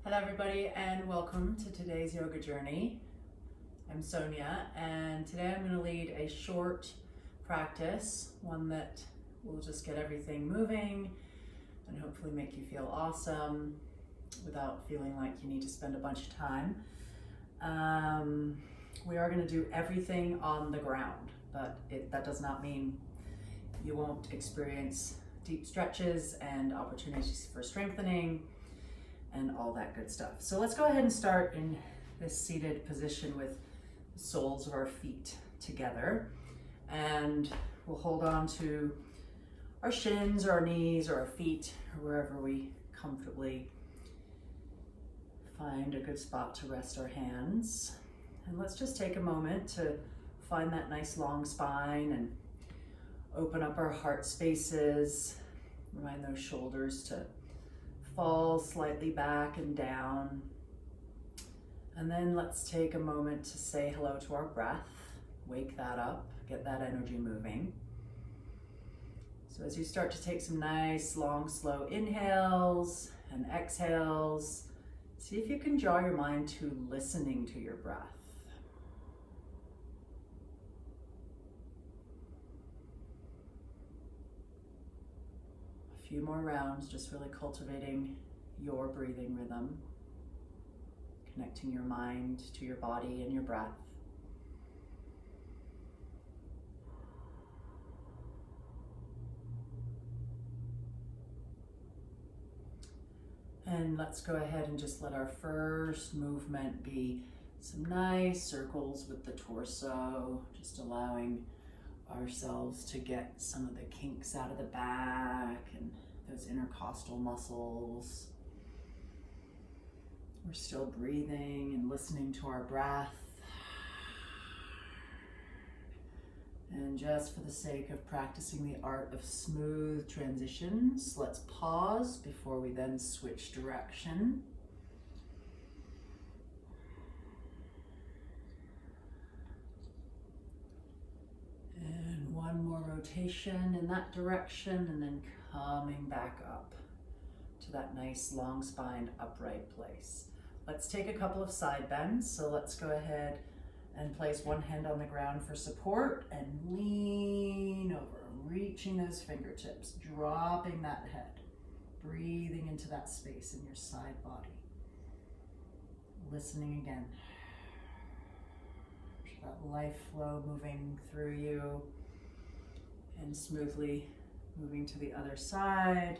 Hello everybody and welcome to today's yoga journey. I'm Sonia and today I'm going to lead a short practice, one that will just get everything moving and hopefully make you feel awesome without feeling like you need to spend a bunch of time. We are going to do everything on the ground, but that does not mean you won't experience deep stretches and opportunities for strengthening and all that good stuff. So let's go ahead and start in this seated position with the soles of our feet together. And we'll hold on to our shins or our knees or our feet or wherever we comfortably find a good spot to rest our hands. And let's just take a moment to find that nice long spine and open up our heart spaces. Remind those shoulders to fall slightly back and down. And then let's take a moment to say hello to our breath. Wake that up, get that energy moving. So as you start to take some nice, long, slow inhales and exhales, see if you can draw your mind to listening to your breath. Few more rounds, just really cultivating your breathing rhythm, connecting your mind to your body and your breath. And let's go ahead and just let our first movement be some nice circles with the torso, just allowing ourselves to get some of the kinks out of the back and those intercostal muscles. We're still breathing and listening to our breath. And just for the sake of practicing the art of smooth transitions, let's pause before we then switch direction. And one more rotation in that direction and then coming back up to that nice long spine upright place. Let's take a couple of side bends. So let's go ahead and place one hand on the ground for support and lean over, reaching those fingertips, dropping that head, breathing into that space in your side body. Listening again. That life flow moving through you and smoothly moving to the other side.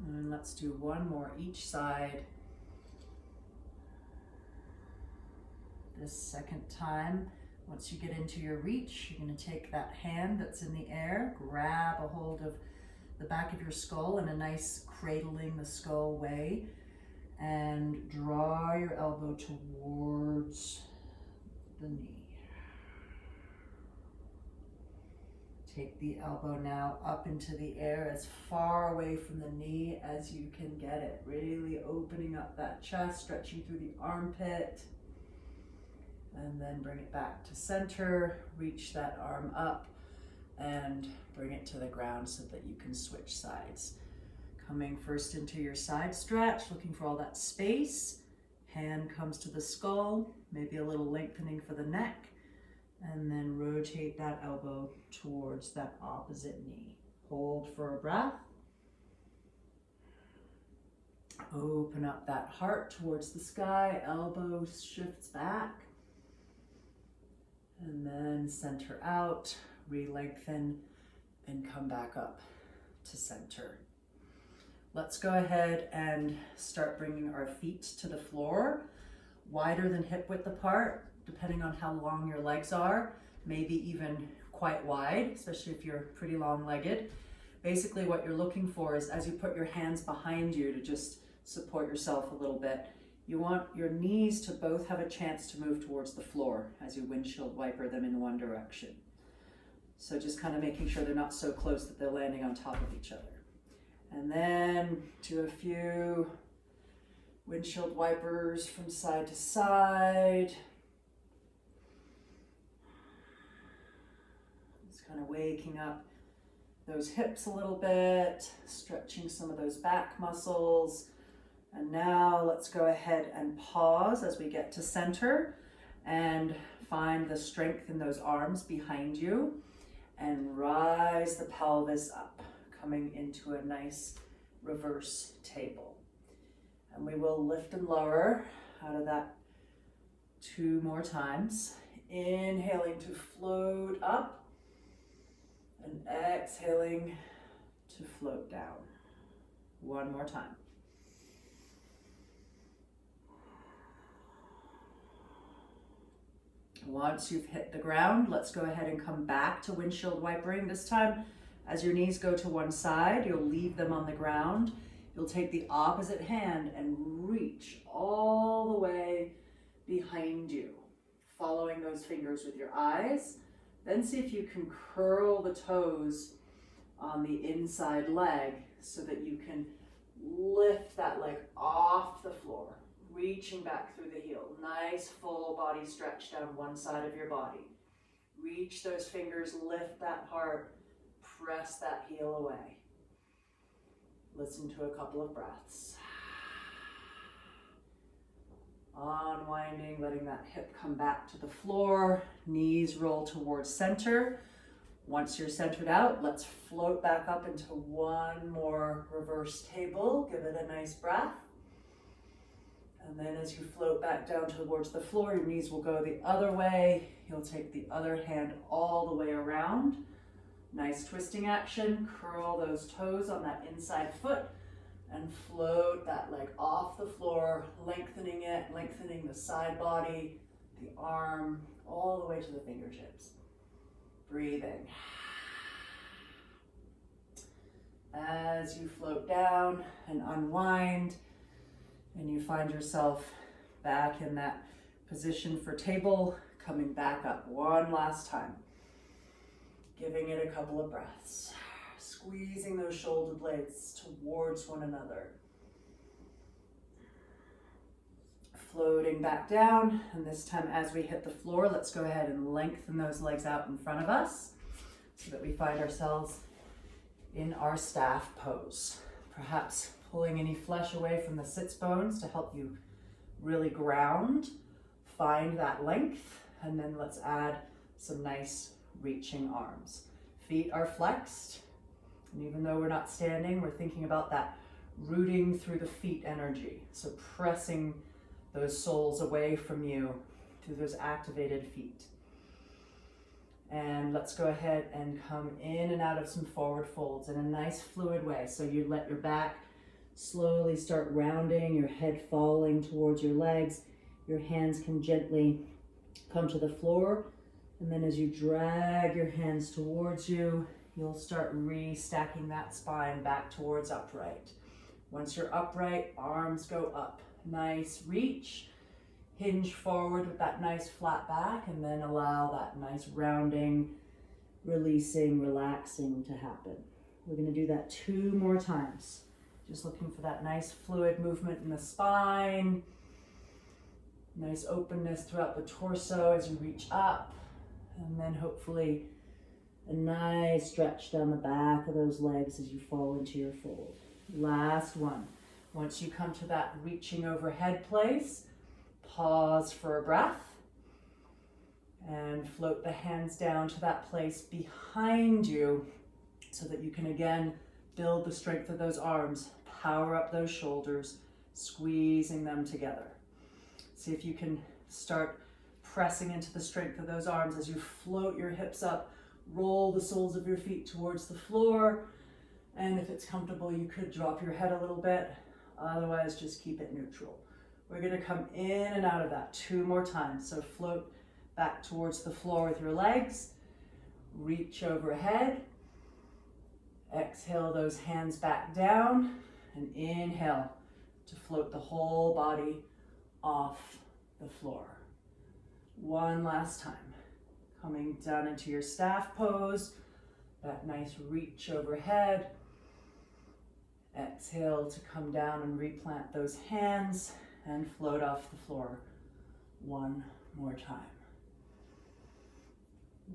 And let's do one more each side. This second time, once you get into your reach, you're going to take that hand that's in the air, grab a hold of the back of your skull in a nice cradling the skull way, and draw your elbow towards the knee. Take the elbow now up into the air as far away from the knee as you can get it, really opening up that chest, stretching through the armpit, and then bring it back to center, reach that arm up and bring it to the ground so that you can switch sides. Coming first into your side stretch, looking for all that space. Hand comes to the skull, maybe a little lengthening for the neck, and then rotate that elbow towards that opposite knee. Hold for a breath. Open up that heart towards the sky, elbow shifts back, and then center out, re-lengthen, and come back up to center. Let's go ahead and start bringing our feet to the floor, wider than hip width apart, depending on how long your legs are, maybe even quite wide, especially if you're pretty long-legged. Basically what you're looking for is, as you put your hands behind you to just support yourself a little bit, you want your knees to both have a chance to move towards the floor as you windshield wiper them in one direction. So just kind of making sure they're not so close that they're landing on top of each other. And then do a few windshield wipers from side to side. Just kind of waking up those hips a little bit, stretching some of those back muscles. And now let's go ahead and pause as we get to center and find the strength in those arms behind you and rise the pelvis up, coming into a nice reverse table. And we will lift and lower out of that 2 more times. Inhaling to float up and exhaling to float down. 1 more time. Once you've hit the ground, let's go ahead and come back to windshield wipering. This time, as your knees go to one side, you'll leave them on the ground. You'll take the opposite hand and reach all the way behind you, following those fingers with your eyes. Then see if you can curl the toes on the inside leg so that you can lift that leg off the floor, reaching back through the heel. Nice full body stretch down one side of your body. Reach those fingers, lift that heart, press that heel away. Listen to a couple of breaths. Unwinding, letting that hip come back to the floor. Knees roll towards center. Once you're centered out, let's float back up into 1 more reverse table. Give it a nice breath. And then as you float back down towards the floor, your knees will go the other way. You'll take the other hand all the way around. Nice twisting action. Curl those toes on that inside foot and float that leg off the floor, lengthening it, lengthening the side body, the arm, all the way to the fingertips. Breathing. As you float down and unwind, and you find yourself back in that position for table, coming back up 1 last time. Giving it a couple of breaths. Squeezing those shoulder blades towards one another. Floating back down, and this time as we hit the floor, let's go ahead and lengthen those legs out in front of us so that we find ourselves in our staff pose. Perhaps pulling any flesh away from the sits bones to help you really ground. Find that length, and then let's add some nice reaching arms. Feet are flexed, and even though we're not standing, we're thinking about that rooting through the feet energy. So pressing those soles away from you through those activated feet. And let's go ahead and come in and out of some forward folds in a nice fluid way. So you let your back slowly start rounding, your head falling towards your legs. Your hands can gently come to the floor. And then as you drag your hands towards you, you'll start restacking that spine back towards upright. Once you're upright, arms go up. Nice reach. Hinge forward with that nice flat back, and then allow that nice rounding, releasing, relaxing to happen. We're going to do that 2 more times. Just looking for that nice fluid movement in the spine. Nice openness throughout the torso as you reach up. And then hopefully a nice stretch down the back of those legs as you fall into your fold. Last one. Once you come to that reaching overhead place, pause for a breath and float the hands down to that place behind you so that you can again build the strength of those arms, power up those shoulders, squeezing them together. See if you can start pressing into the strength of those arms as you float your hips up, roll the soles of your feet towards the floor, and if it's comfortable, you could drop your head a little bit. Otherwise, just keep it neutral. We're going to come in and out of that 2 more times. So float back towards the floor with your legs, reach overhead, exhale those hands back down, and inhale to float the whole body off the floor. 1 last time. Coming down into your staff pose, that nice reach overhead. Exhale to come down and replant those hands and float off the floor 1 more time.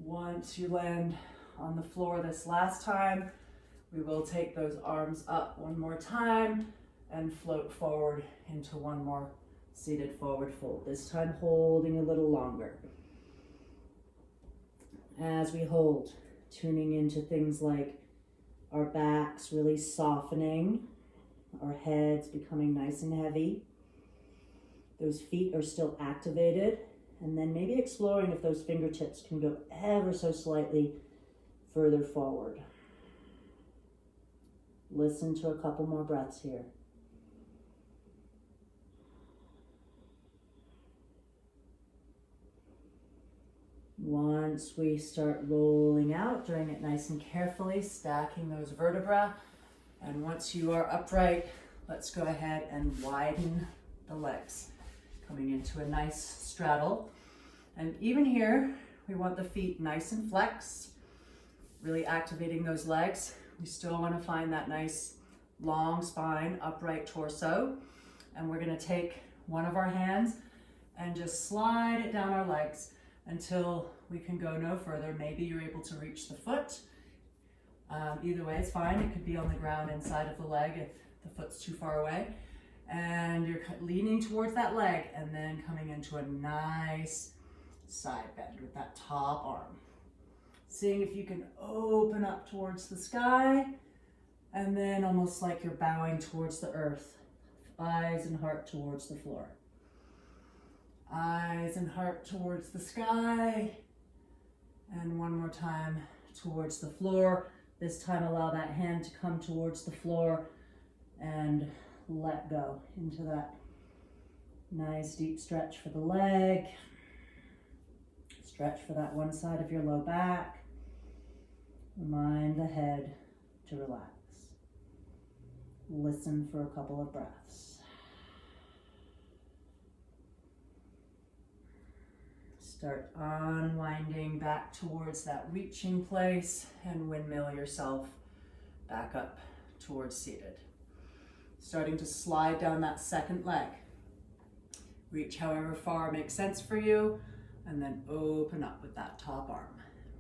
Once you land on the floor this last time. We will take those arms up one more time and float forward into one more seated forward fold. This time holding a little longer. As we hold, tuning into things like our backs really softening, our heads becoming nice and heavy. Those feet are still activated, and then maybe exploring if those fingertips can go ever so slightly further forward. Listen to a couple more breaths here. Once we start rolling out, doing it nice and carefully, stacking those vertebrae. And once you are upright, let's go ahead and widen the legs, coming into a nice straddle. And even here, we want the feet nice and flexed, really activating those legs. We still want to find that nice long spine, upright torso. And we're going to take one of our hands and just slide it down our legs until we can go no further. Maybe you're able to reach the foot. Either way, it's fine. It could be on the ground inside of the leg if the foot's too far away. And you're leaning towards that leg and then coming into a nice side bend with that top arm. Seeing if you can open up towards the sky and then almost like you're bowing towards the earth. Eyes and heart towards the floor. Eyes and heart towards the sky. And one more time towards the floor. This time allow that hand to come towards the floor and let go into that nice deep stretch for the leg. Stretch for that one side of your low back. Remind the head to relax. Listen for a couple of breaths. Start unwinding back towards that reaching place and windmill yourself back up towards seated. Starting to slide down that second leg. Reach however far makes sense for you, and then open up with that top arm.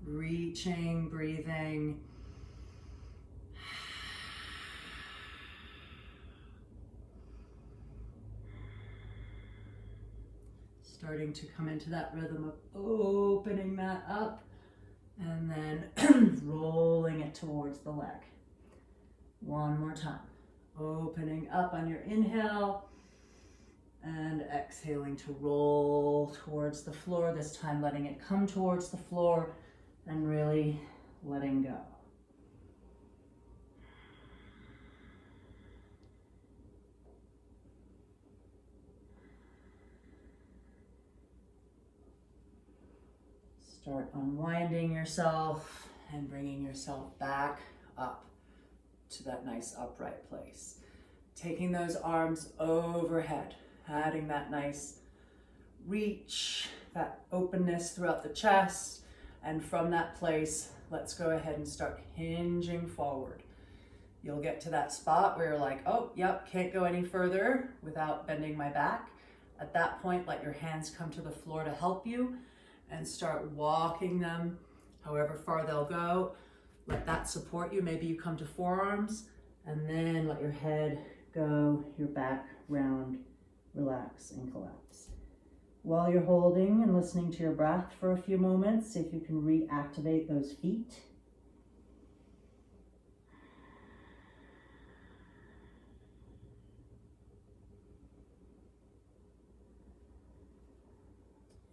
Reaching, breathing. Starting to come into that rhythm of opening that up and then rolling it towards the leg. One more time. Opening up on your inhale and exhaling to roll towards the floor. This time letting it come towards the floor and really letting go. Start unwinding yourself and bringing yourself back up to that nice upright place. Taking those arms overhead, adding that nice reach, that openness throughout the chest. And from that place, let's go ahead and start hinging forward. You'll get to that spot where you're like, oh, yep, can't go any further without bending my back. At that point, let your hands come to the floor to help you and start walking them however far they'll go. Let that support you. Maybe you come to forearms and then let your head go, your back round, relax and collapse. While you're holding and listening to your breath for a few moments, see if you can reactivate those feet.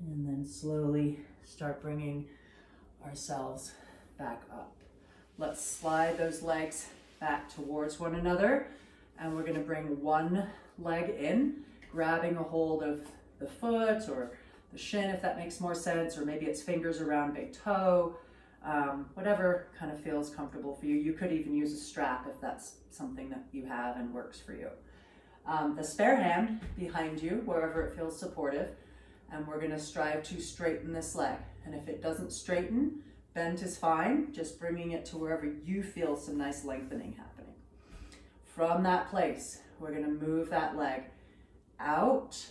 And then slowly start bringing ourselves back up. Let's slide those legs back towards one another. And we're going to bring one leg in, grabbing a hold of the foot or the shin if that makes more sense, or maybe it's fingers around big toe, whatever kind of feels comfortable for you. You could even use a strap if that's something that you have and works for you. The spare hand behind you, wherever it feels supportive, and we're going to strive to straighten this leg. And if it doesn't straighten, bent is fine, just bringing it to wherever you feel some nice lengthening happening. From that place, we're going to move that leg out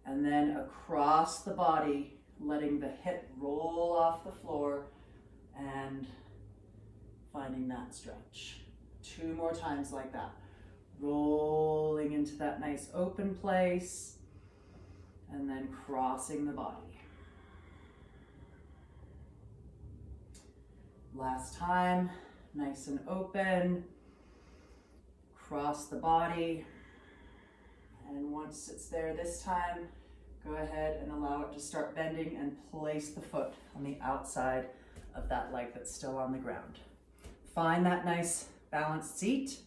and then across the body, letting the hip roll off the floor and finding that stretch. 2 more times like that. Rolling into that nice open place and then crossing the body. Last time, nice and open. Cross the body. And once it's there this time, go ahead and allow it to start bending and place the foot on the outside of that leg that's still on the ground. Find that nice balanced seat,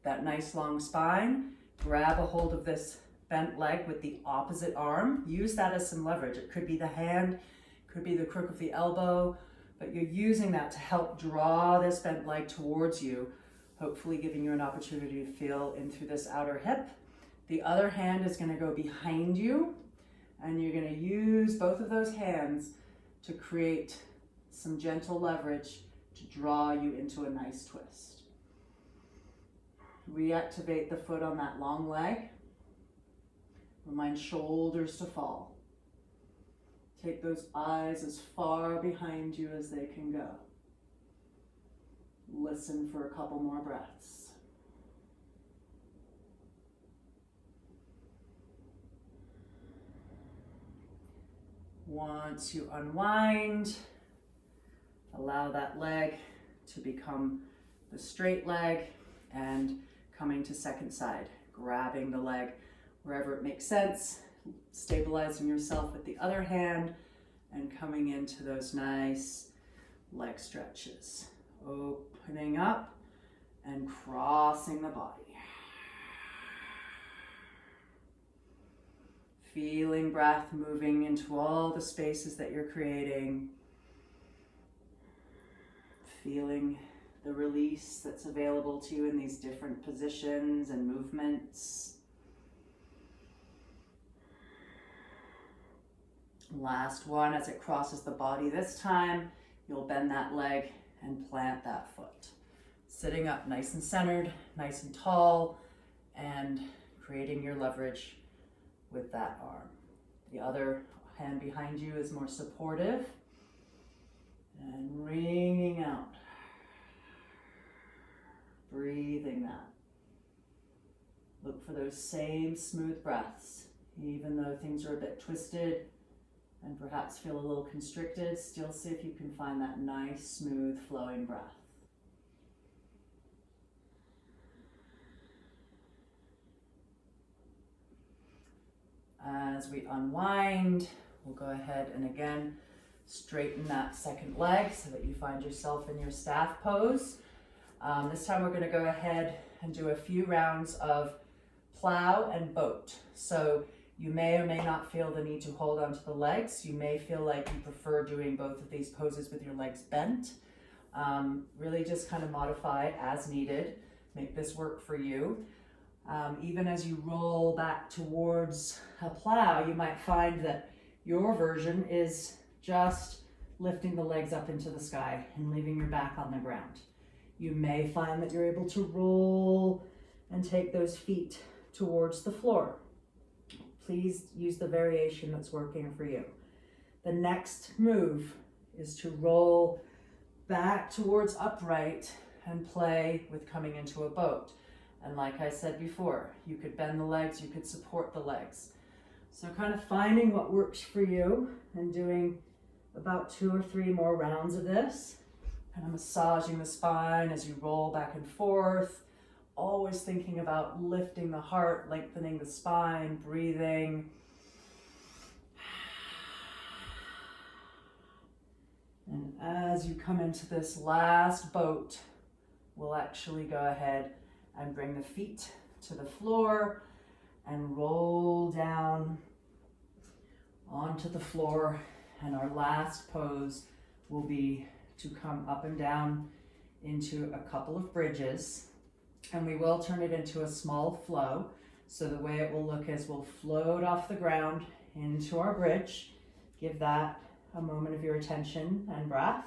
that nice long spine. Grab a hold of this bent leg with the opposite arm. Use that as some leverage. It could be the hand, could be the crook of the elbow, but you're using that to help draw this bent leg towards you, hopefully giving you an opportunity to feel in through this outer hip. The other hand is going to go behind you, and you're going to use both of those hands to create some gentle leverage to draw you into a nice twist. Reactivate the foot on that long leg. Remind shoulders to fall. Take those eyes as far behind you as they can go. Listen for a couple more breaths. Once you unwind, allow that leg to become the straight leg and coming to second side, grabbing the leg wherever it makes sense, stabilizing yourself with the other hand and coming into those nice leg stretches. Opening up and crossing the body. Feeling breath moving into all the spaces that you're creating. Feeling the release that's available to you in these different positions and movements. Last one, as it crosses the body this time, you'll bend that leg and plant that foot. Sitting up nice and centered, nice and tall, and creating your leverage with that arm. The other hand behind you is more supportive. And wringing out. Breathing that. Look for those same smooth breaths. Even though things are a bit twisted and perhaps feel a little constricted, still see if you can find that nice, smooth, flowing breath. As we unwind, we'll go ahead and again straighten that second leg so that you find yourself in your staff pose. This time we're going to go ahead and do a few rounds of plow and boat. So you may or may not feel the need to hold onto the legs. You may feel like you prefer doing both of these poses with your legs bent. Really just kind of modify as needed. Make this work for you. Even as you roll back towards a plow, you might find that your version is just lifting the legs up into the sky and leaving your back on the ground. You may find that you're able to roll and take those feet towards the floor. Please use the variation that's working for you. The next move is to roll back towards upright and play with coming into a boat. And like I said before, you could bend the legs, you could support the legs. So kind of finding what works for you and doing about 2 or 3 more rounds of this. Kind of massaging the spine as you roll back and forth. Always thinking about lifting the heart, lengthening the spine, breathing. And as you come into this last boat, we'll actually go ahead and bring the feet to the floor and roll down onto the floor. And our last pose will be to come up and down into a couple of bridges. And we will turn it into a small flow. So the way it will look is we'll float off the ground into our bridge. Give that a moment of your attention and breath.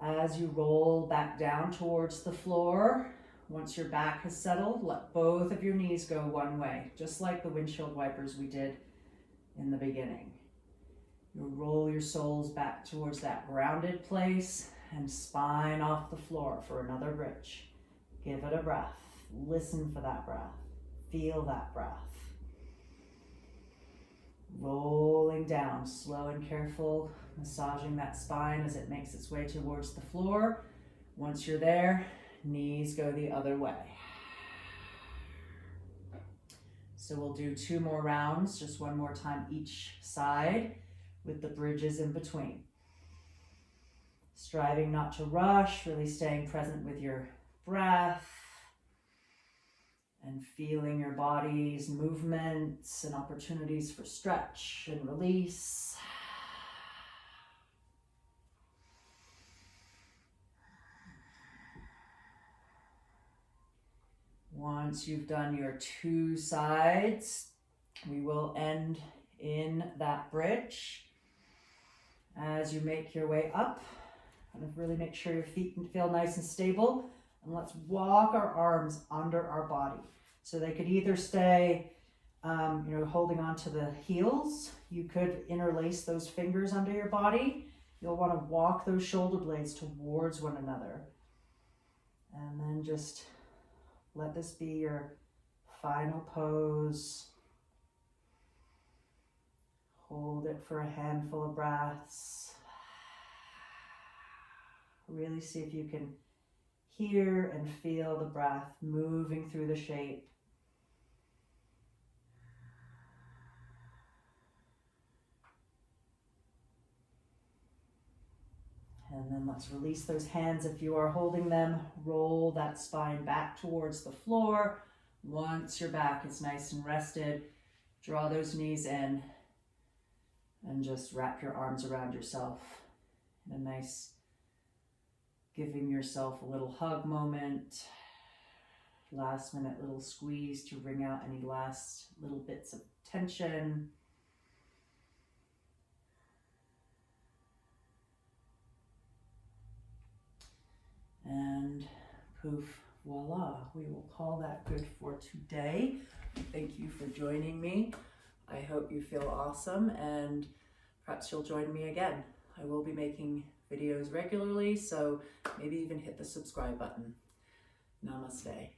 As you roll back down towards the floor, once your back has settled, let both of your knees go one way, just like the windshield wipers we did in the beginning. You'll roll your soles back towards that grounded place and spine off the floor for another bridge. Give it a breath. Listen for that breath. Feel that breath. Rolling down, slow and careful, massaging that spine as it makes its way towards the floor. Once you're there, knees go the other way. So we'll do 2 more rounds, just 1 more time each side with the bridges in between. Striving not to rush, really staying present with your breath and feeling your body's movements and opportunities for stretch and release. Once you've done your 2 sides, we will end in that bridge. As you make your way up, kind of really make sure your feet feel nice and stable. And let's walk our arms under our body. So they could either stay, holding on to the heels. You could interlace those fingers under your body. You'll want to walk those shoulder blades towards one another. And then just let this be your final pose. Hold it for a handful of breaths. Really see if you can hear and feel the breath moving through the shape. And then let's release those hands if you are holding them. Roll that spine back towards the floor. Once your back is nice and rested, draw those knees in and just wrap your arms around yourself in a nice, giving yourself a little hug moment. Last minute little squeeze to wring out any last little bits of tension. And poof, voila, we will call that good for today. Thank you for joining me. I hope you feel awesome, and perhaps you'll join me again. I will be making videos regularly, so maybe even hit the subscribe button. Namaste.